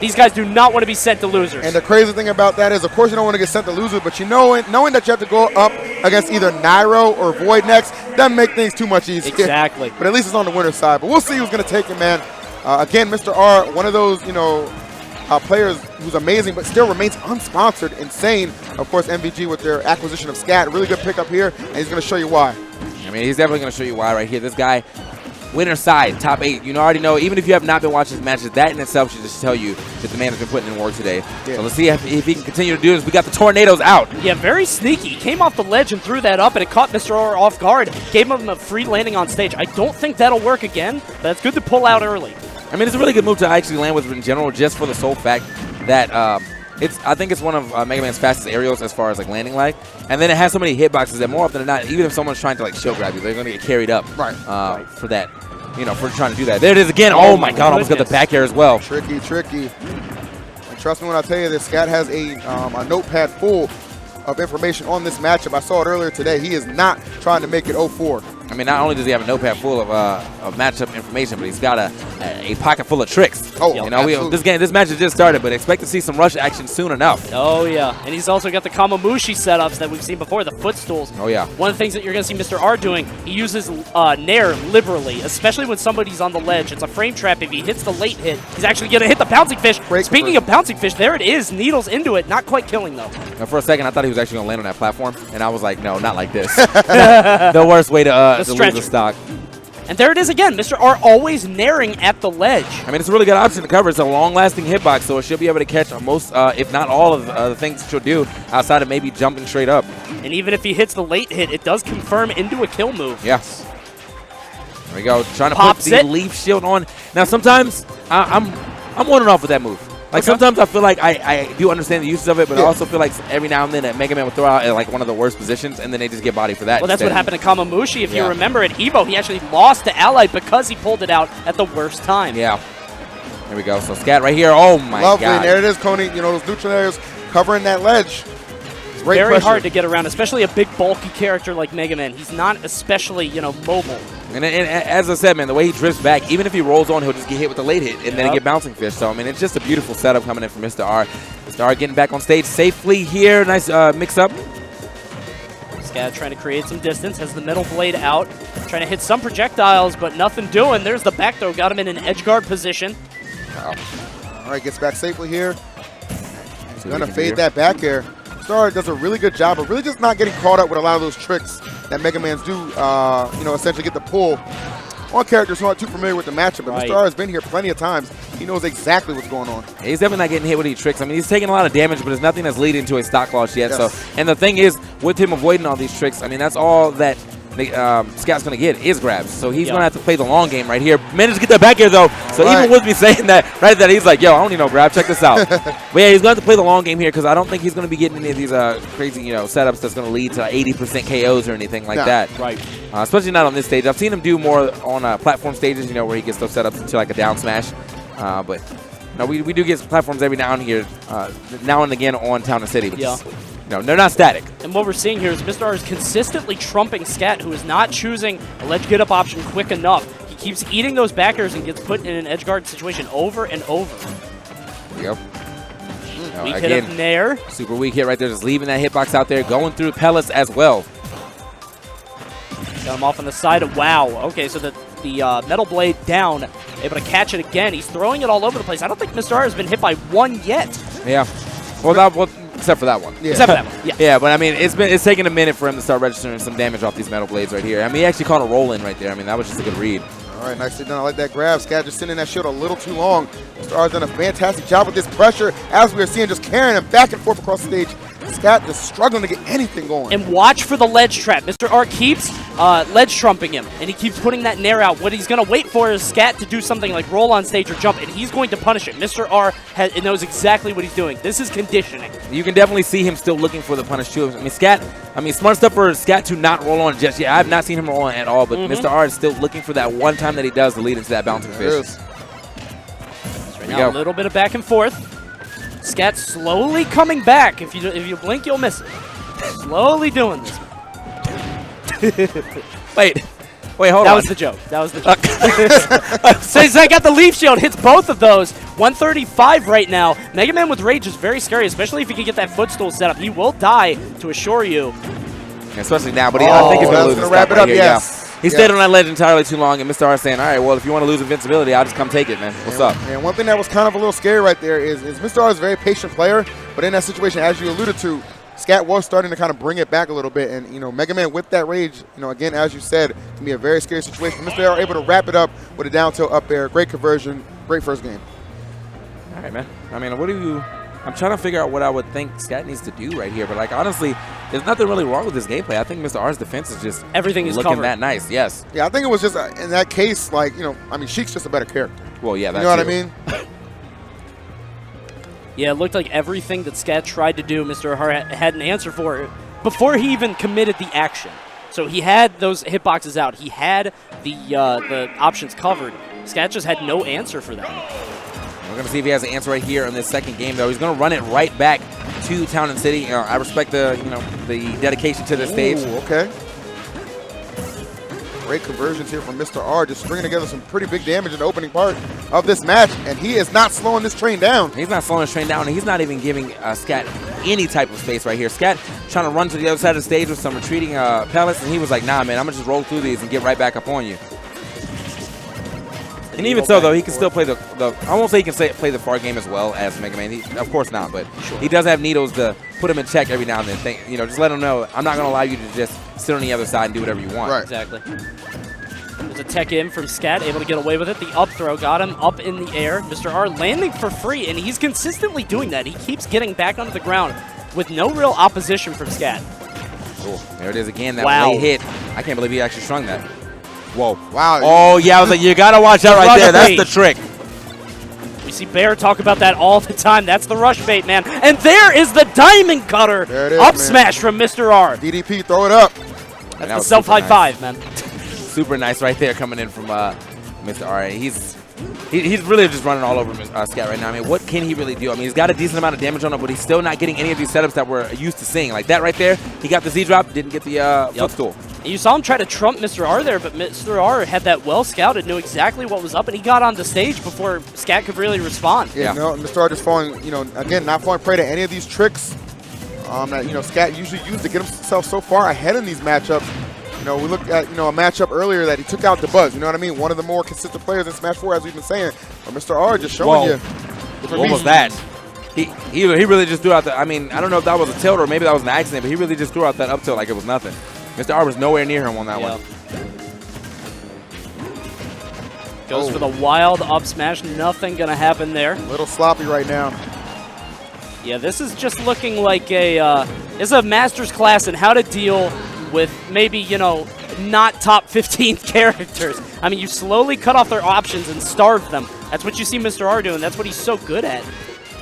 These guys do not want to be sent to losers. And the crazy thing about that is, of course, you don't want to get sent to losers, but knowing that you have to go up against either Nairo or Void next, that make things too much easier. Exactly. But at least it's on the winner's side. But we'll see who's going to take it, man. Again, Mr. R, one of those, players who's amazing, but still remains unsponsored. Insane. Of course, MVG with their acquisition of ScAtt. Really good pickup here, and he's going to show you why. I mean, he's definitely going to show you why right here. This guy, winner side, top 8. You already know, even if you have not been watching his matches, that in itself should just tell you that the man has been putting in work today. Yeah. So let's see if he can continue to do this. We got the tornadoes out. Yeah, very sneaky. He came off the ledge and threw that up, and it caught Mr. R off guard. Gave him a free landing on stage. I don't think that'll work again, but it's good to pull out early. I mean, it's a really good move to actually land with in general, just for the sole fact that I think it's one of Mega Man's fastest aerials as far as landing lag, and then it has so many hitboxes that more often than not, even if someone's trying to shield grab you, they're going to get carried up for that, for trying to do that. There it is again. Oh my God, almost got the back air as well. Tricky. And trust me when I tell you this, ScAtt has a notepad full of information on this matchup. I saw it earlier today. He is not trying to make it 0-4. I mean, not only does he have a notepad full of matchup information, but he's got a pocket full of tricks. Oh, this match has just started, but expect to see some rush action soon enough. Oh yeah, and he's also got the Kamamushi setups that we've seen before, the footstools. Oh yeah. One of the things that you're going to see Mr. R doing, he uses Nair liberally, especially when somebody's on the ledge. It's a frame trap. If he hits the late hit, he's actually going to hit the bouncing fish. Speaking of bouncing fish, there it is. Needles into it. Not quite killing though. Now, for a second, I thought he was actually going to land on that platform, and I was like, no, not like this. The worst way to lose the stock. And there it is again. Mr. R always naring at the ledge. I mean, it's a really good option to cover. It's a long-lasting hitbox, so it should be able to catch most, if not all, of the things it should do outside of maybe jumping straight up. And even if he hits the late hit, it does confirm into a kill move. Yes. There we go. Trying to put the leaf shield on. Now, sometimes I'm one and off with that move. Sometimes I feel like I do understand the uses of it, but I also feel like every now and then that Mega Man will throw out at one of the worst positions, and then they just get body for that. Well, that's what happened to Kamamushi. If you remember at Evo, he actually lost to Allied because he pulled it out at the worst time. Yeah. There we go. So ScAtt right here. Oh my God. Lovely. And there it is, Coney. Those neutral areas covering that ledge. Great Very pressure. Hard to get around, especially a big bulky character like Mega Man. He's not especially, mobile. And as I said, man, the way he drifts back, even if he rolls on, he'll just get hit with the late hit, and then he get bouncing fish. So, I mean, it's just a beautiful setup coming in from Mr. R. Mr. R getting back on stage safely here. Nice mix-up. ScAtt trying to create some distance, has the middle blade out, trying to hit some projectiles, but nothing doing. There's the back throw, got him in an edge guard position. All right, gets back safely here. He's going to fade that back air. Star does a really good job of really just not getting caught up with a lot of those tricks that Mega Mans do, essentially get the pull on characters who aren't too familiar with the matchup. But Mr. R has been here plenty of times. He knows exactly what's going on. He's definitely not getting hit with any tricks. I mean, he's taking a lot of damage, but there's nothing that's leading to a stock loss yet. Yes. So, and the thing is, with him avoiding all these tricks, I mean, that's all that ScAtt's going to get is grabs. So he's going to have to play the long game right here. Managed to get that back here, though. So even with me saying that, right there, he's like, yo, I don't need no grab. Check this out. But yeah, he's going to have to play the long game here because I don't think he's going to be getting any of these crazy, setups that's going to lead to 80% KOs or anything like that. Right. Especially not on this stage. I've seen him do more on platform stages, where he gets those setups into like a down smash. But we do get platforms every now and again on Town and City. No, they're not static. And what we're seeing here is Mr. R is consistently trumping ScAtt, who is not choosing a ledge get-up option quick enough. He keeps eating those backers and gets put in an edge guard situation over and over. Yep. Weak hit of Nair. Super weak hit right there, just leaving that hitbox out there, going through pellets as well. Got him off on the side. Wow. Okay, so the metal blade down, able to catch it again. He's throwing it all over the place. I don't think Mr. R has been hit by one yet. Yeah. Except for that one. Yeah. Except for that one, yeah. Yeah, but I mean, it's taken a minute for him to start registering some damage off these metal blades right here. I mean, he actually caught a roll in right there. I mean, that was just a good read. All right, nicely done. I like that grab. ScAtt just sitting in that shield a little too long. Mr. R's done a fantastic job with this pressure, as we are seeing, just carrying him back and forth across the stage. ScAtt just struggling to get anything going. And watch for the ledge trap. Mr. R keeps ledge trumping him, and he keeps putting that Nair out. What he's going to wait for is ScAtt to do something like roll on stage or jump, and he's going to punish it. Mr. R knows exactly what he's doing. This is conditioning. You can definitely see him still looking for the punish too. I mean, smart stuff for ScAtt to not roll on just yet. I have not seen him roll on at all, but Mr. R is still looking for that one time that he does to lead into that bouncing fish. Right now, a little bit of back and forth. ScAtt slowly coming back. If you blink, you'll miss it. Slowly doing this. Wait, Wait, hold on. That was the joke. That was the joke. So I got the Leaf Shield, hits both of those. 135 right now. Mega Man with Rage is very scary, especially if he can get that footstool set up. He will die, to assure you. Especially now, but I think he's going to lose this wrap it up, here. yes. He stayed on that ledge entirely too long, and Mr. R saying, all right, well, if you want to lose invincibility, I'll just come take it, man. What's up? And one thing that was kind of a little scary right there is Mr. R is a very patient player, but in that situation, as you alluded to, ScAtt was starting to kind of bring it back a little bit, and, you know, Mega Man with that rage, you know, again, as you said, can be a very scary situation. Mr. R able to wrap it up with a down tilt up there. Great conversion, great first game. All right, man. I mean, what do you... I'm trying to figure out what I would think ScAtt needs to do right here, but like honestly, there's nothing really wrong with this gameplay. I think Mr. R's defense is just everything is looking covered. that nice. Yes. Yeah, I think it was just in that case, like, you know, I mean, Sheik's just a better character. Well, yeah, that's you know what I mean. Yeah, it looked like everything that ScAtt tried to do, Mr. R had an answer for it before he even committed the action. So he had those hitboxes out. He had the options covered. ScAtt just had no answer for that. We're going to see if he has an answer right here in this second game, though. He's going to run it right back to Town and City. I respect the dedication to this stage. Okay. Great conversions here from Mr. R, just stringing together some pretty big damage in the opening part of this match, and he is not slowing this train down. He's not slowing this train down, and he's not even giving ScAtt any type of space right here. ScAtt trying to run to the other side of the stage with some retreating pellets, and he was like, nah, man, I'm going to just roll through these and get right back up on you. And even so, though, he can still play the I won't say he can play the far game as well as Mega Man. Of course not, but he does have needles to put him in check every now and then. You know, just let him know, I'm not going to allow you to just sit on the other side and do whatever you want. Right. Exactly. There's a tech in from ScAtt, able to get away with it. The up throw got him up in the air. Mr. R landing for free, and he's consistently doing that. He keeps getting back onto the ground with no real opposition from ScAtt. Cool. There it is again, that Wow. late hit. I can't believe he actually strung that. Whoa. Wow. Oh, yeah, I was like, you got to watch out right there. That's the trick. We see Bear talk about that all the time. That's the rush bait, man. And there is the diamond cutter. There it is, up man. smash from Mr. R. DDP, throw it up. That's the self high five, man. Super nice right there coming in from Mr. R. He's really just running all over ScAtt right now. I mean, what can he really do? I mean, he's got a decent amount of damage on him, but he's still not getting any of these setups that we're used to seeing. Like that right there, he got the Z-drop, didn't get the footstool. You saw him try to trump Mr. R there, but Mr. R had that well scouted, knew exactly what was up, and he got on the stage before ScAtt could really respond. Yeah, no, Mr. R just falling, you know, again, not falling prey to any of these tricks that, you know, ScAtt usually used to get himself so far ahead in these matchups. You know, we looked at, you know, a matchup earlier that he took out the Buzz. You know what I mean? One of the more consistent players in Smash 4, as we've been saying. But Mr. R just showing you. What was that? He really just threw out the, I mean, I don't know if that was a tilt or maybe that was an accident, but he really just threw out that up tilt like it was nothing. Mr. R was nowhere near him on that one. Goes for the wild up smash. Nothing going to happen there. A little sloppy right now. Yeah, this is just looking like it's a master's class in how to deal with maybe, you know, not top 15 characters. I mean, you slowly cut off their options and starve them. That's what you see Mr. R doing. That's what he's so good at.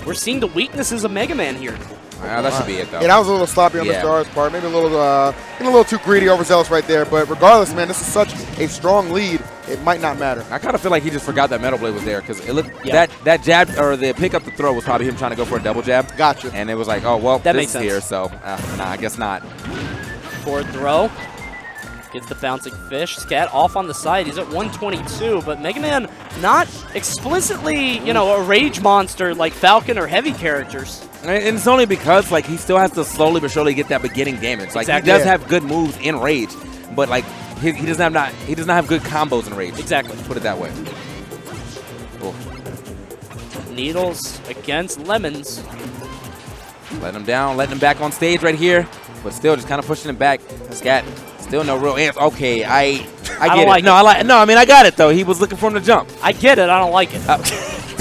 We're seeing the weaknesses of Mega Man here. That should be it, though. Yeah, that was a little sloppy on Mr. R's part. Maybe a little too greedy, overzealous right there. But regardless, man, this is such a strong lead. It might not matter. I kind of feel like he just forgot that Metal Blade was there because it looked that jab or the pick up the throw was probably him trying to go for a double jab. Gotcha. And it was like, oh well, that this makes sense. Here, so nah, I guess not. Forward throw. Gets the bouncing fish. ScAtt off on the side. He's at 122, but Mega Man not explicitly, you know, a rage monster like Falcon or heavy characters. And it's only because like he still has to slowly but surely get that beginning damage. Like Exactly. he does have good moves in rage, but like he does not have good combos in rage. Exactly. Put it that way. Cool. Needles against lemons. Letting him down, letting him back on stage right here, but still just kind of pushing him back. ScAtt still no real answer. Okay, I get it. Like no, I mean I got it though. He was looking for him to jump. I get it. I don't like it.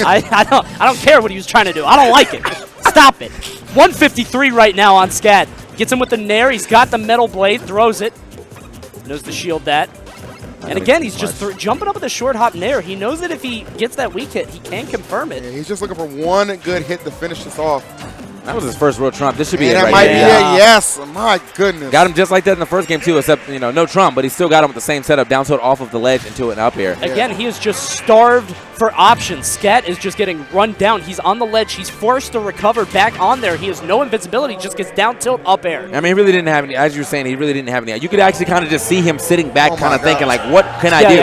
I don't care what he was trying to do. I don't like it. Stop it. 153 right now on ScAtt. Gets him with the nair. He's got the metal blade. Throws it. Knows to shield that. And again, he's just jumping up with a short hop nair. He knows that if he gets that weak hit, he can confirm it. Yeah, he's just looking for one good hit to finish this off. That was his first real trump. This should be it that right might here. be it, yes. My goodness. Got him just like that in the first game, too, except, you know, no trump, but he still got him with the same setup, down tilt off of the ledge into an up air. Again, he is just starved for options. ScAtt is just getting run down. He's on the ledge. He's forced to recover back on there. He has no invincibility. He just gets down tilt up air. I mean, he really didn't have any, as you were saying, he really didn't have any. You could actually kind of just see him sitting back kind of thinking, like, what can I do?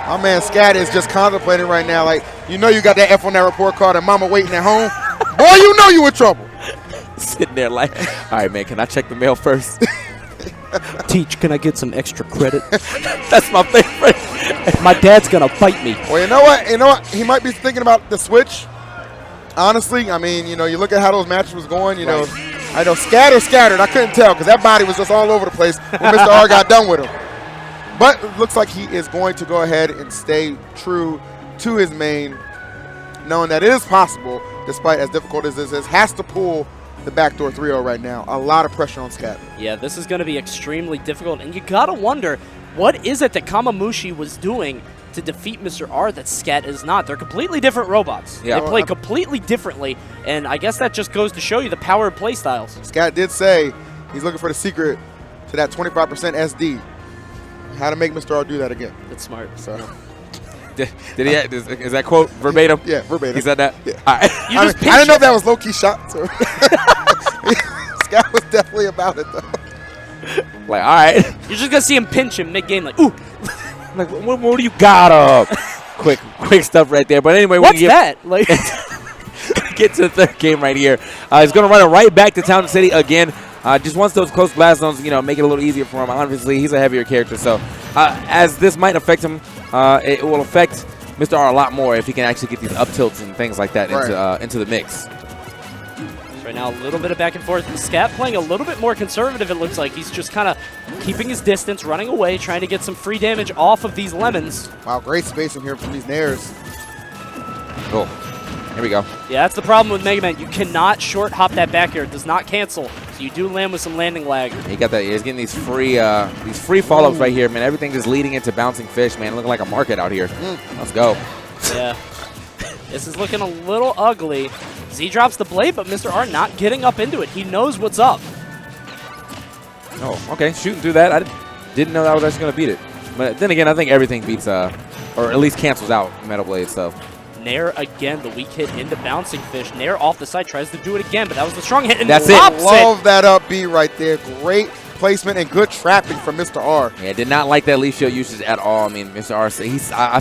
My man ScAtt is just contemplating right now, like, you know you got that F on that report card and mama waiting at home. Boy, you know you in trouble. Sitting there like, all right, man, can I check the mail first? Teach, can I get some extra credit? That's my favorite. My dad's going to fight me. Well, you know what? You know what? He might be thinking about the switch. Honestly, I mean, you know, you look at how those matches was going, you know, I know ScAtt scattered. I couldn't tell because that body was just all over the place when Mr. R got done with him. But it looks like he is going to go ahead and stay true to his main, knowing that it is possible, despite as difficult as this is, has to pull the backdoor 3-0 right now. A lot of pressure on ScAtt. Yeah, this is going to be extremely difficult, and you got to wonder, what is it that Kamamushi was doing to defeat Mr. R that ScAtt is not? They're completely different robots. Yeah. They play completely differently, and I guess that just goes to show you the power of play styles. ScAtt did say he's looking for the secret to that 25% SD. How to make Mr. R do that again. That's smart. So. Did he? Is that quote verbatim? Yeah, verbatim. He said that? Yeah. All right. I didn't know if that was low-key shot. So. ScAtt was definitely about it, though. Like, all right. You're just going to see him pinch him mid-game like, ooh. Like, what do you got up? quick stuff right there. But anyway, what's that? Like, get to the third game right here. He's going to run it right back to Town City again. Just wants those close blast zones, you know, make it a little easier for him. Obviously, he's a heavier character, so as this might affect him, it will affect Mr. R a lot more if he can actually get these up tilts and things like that into the mix. Right now, a little bit of back and forth. ScAtt playing a little bit more conservative, it looks like. He's just kind of keeping his distance, running away, trying to get some free damage off of these lemons. Wow, great spacing here from these nairs. Cool. Here we go. Yeah, that's the problem with Mega Man. You cannot short hop that back air. It does not cancel. So you do land with some landing lag. He got that. He's getting these free follow-ups right here, man. Everything just leading into bouncing fish, man. Looking like a market out here. Let's go. Yeah. This is looking a little ugly. Z drops the blade, but Mr. R not getting up into it. He knows what's up. Oh, okay. Shooting through that. I didn't know that was actually going to beat it. But then again, I think everything beats, or at least cancels out Metal Blade stuff. Nair again, the weak hit into bouncing fish. Nair off the side, tries to do it again, but that was the strong hit. And that's it. Love that up B right there. Great placement and good trapping from Mr. R. Yeah, did not like that leaf shield usage at all. I mean, Mr. R,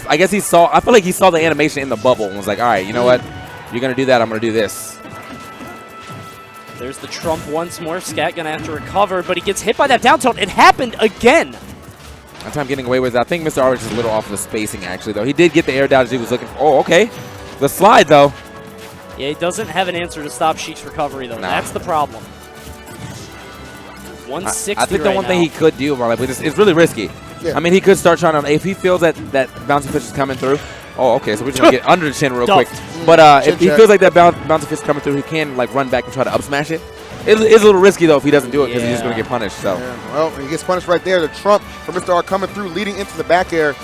I guess he saw, I feel like he saw the animation in the bubble and was like, all right, you know what? You're going to do that, I'm going to do this. There's the trump once more. ScAtt going to have to recover, but he gets hit by that down tilt. It happened again. That time getting away with it. I think Mr. R was just a little off of the spacing, actually, though. He did get the air dodge he was looking for. Oh, okay. The slide, though. Yeah, he doesn't have an answer to stop Sheik's recovery, though. Nah. That's the problem. 160 I think the one thing he could do, but it's really risky. Yeah. I mean, he could start trying to, if he feels that bouncing fish is coming through. Oh, okay, so we're just going to get under the chin real quick. But if he feels like that bouncing fish is coming through, he can, like, run back and try to up smash it. It's a little risky, though, if he doesn't do it, because he's just going to get punished. So. Yeah. Well, he gets punished right there. The trump for Mr. R coming through, leading into the back air.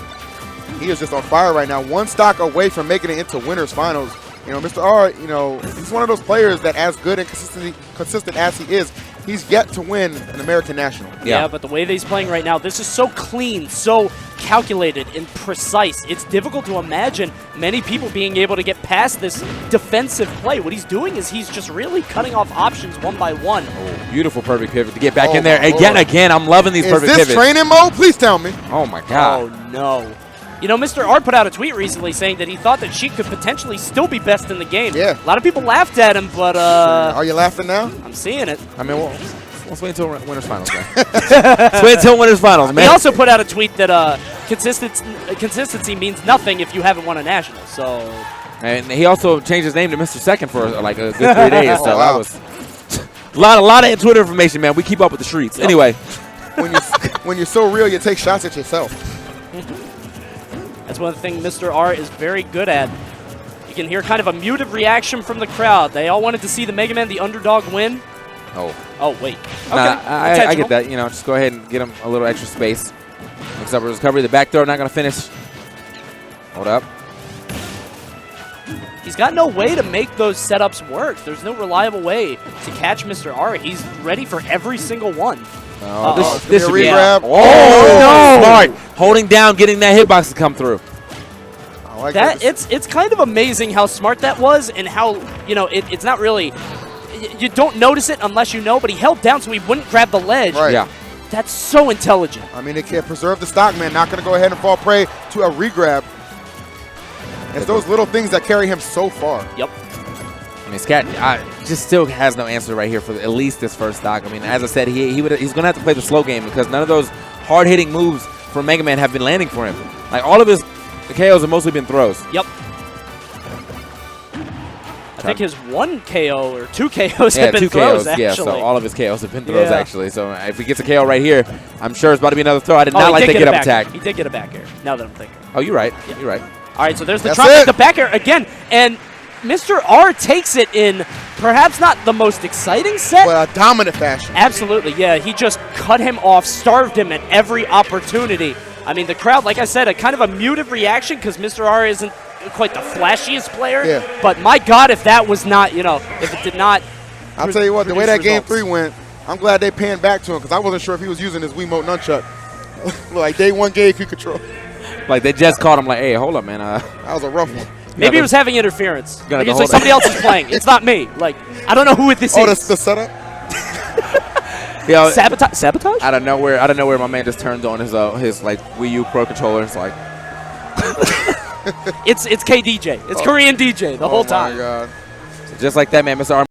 He is just on fire right now. One stock away from making it into winners finals. You know, Mr. R, you know, he's one of those players that, as good and consistent as he is, he's yet to win an American National. Yeah, but the way that he's playing right now, this is so clean, so calculated and precise. It's difficult to imagine many people being able to get past this defensive play. What he's doing is he's just really cutting off options one by one. Oh, beautiful perfect pivot to get back in there. Again, I'm loving these perfect pivots. Is this training mode? Please tell me. Oh, my God. Oh, no. You know, Mr. R put out a tweet recently saying that he thought that Sheik could potentially still be best in the game. Yeah. A lot of people laughed at him, but are you laughing now? I'm seeing it. I mean, let's wait until winners finals, man. Let's wait until winners finals, man. He also put out a tweet that consistency means nothing if you haven't won a national. So. And he also changed his name to Mr. Second for like a good 3 days. So that was a lot of Twitter information, man. We keep up with the streets. Anyway, when you're so real, you take shots at yourself. That's one thing Mr. R is very good at. You can hear kind of a muted reaction from the crowd. They all wanted to see the Mega Man, the underdog, win. Oh, wait. Okay. I get that. You know, just go ahead and get him a little extra space. Looks up for recovery. The back throw not going to finish. Hold up. he's got no way to make those setups work. There's no reliable way to catch Mr. R. He's ready for every single one. This should be re-grab. Oh, no! Smart. Holding down, getting that hitbox to come through. I like That it's kind of amazing how smart that was, and how, you know, it's not really, you don't notice it unless you know, but he held down so he wouldn't grab the ledge. Right. Yeah. That's so intelligent. I mean, it can preserve the stock, man. Not going to go ahead and fall prey to a re-grab. It's those little things that carry him so far. Yep. I mean, ScAtt just still has no answer right here for at least this first stock. I mean, as I said, he's going to have to play the slow game because none of those hard-hitting moves from Mega Man have been landing for him. Like, all of his KOs have mostly been throws. Yep. I think his 1 KO or 2 KOs have been throws, actually. Yeah, so all of his KOs have been throws, actually. So if he gets a KO right here, I'm sure it's about to be another throw. I did not like the get-up attack. He did get a back air, now that I'm thinking. Oh, you're right. Yeah. You're right. All right, so there's the trumpet, the back air again, and Mr. R takes it in perhaps not the most exciting set. But a dominant fashion. Absolutely, yeah. He just cut him off, starved him at every opportunity. I mean, the crowd, like I said, a kind of a muted reaction because Mr. R isn't quite the flashiest player. Yeah. But my God, if that was not, you know, if it did not. I'll tell you what, the way that Game 3 went, I'm glad they panned back to him because I wasn't sure if he was using his Wiimote nunchuck. Like day 1 gave you control. Like they just caught him like, hey, hold up, man. That was a rough one. Maybe he was having interference. Like it's like somebody else is playing. It's not me. Like, I don't know who this is. Oh, that's the setup? Yo, Sabotage? Out of nowhere, my man just turns on his like Wii U Pro controller. It's like it's KDJ. It's Korean DJ the whole time. Oh my God. So just like that, man, Mr. R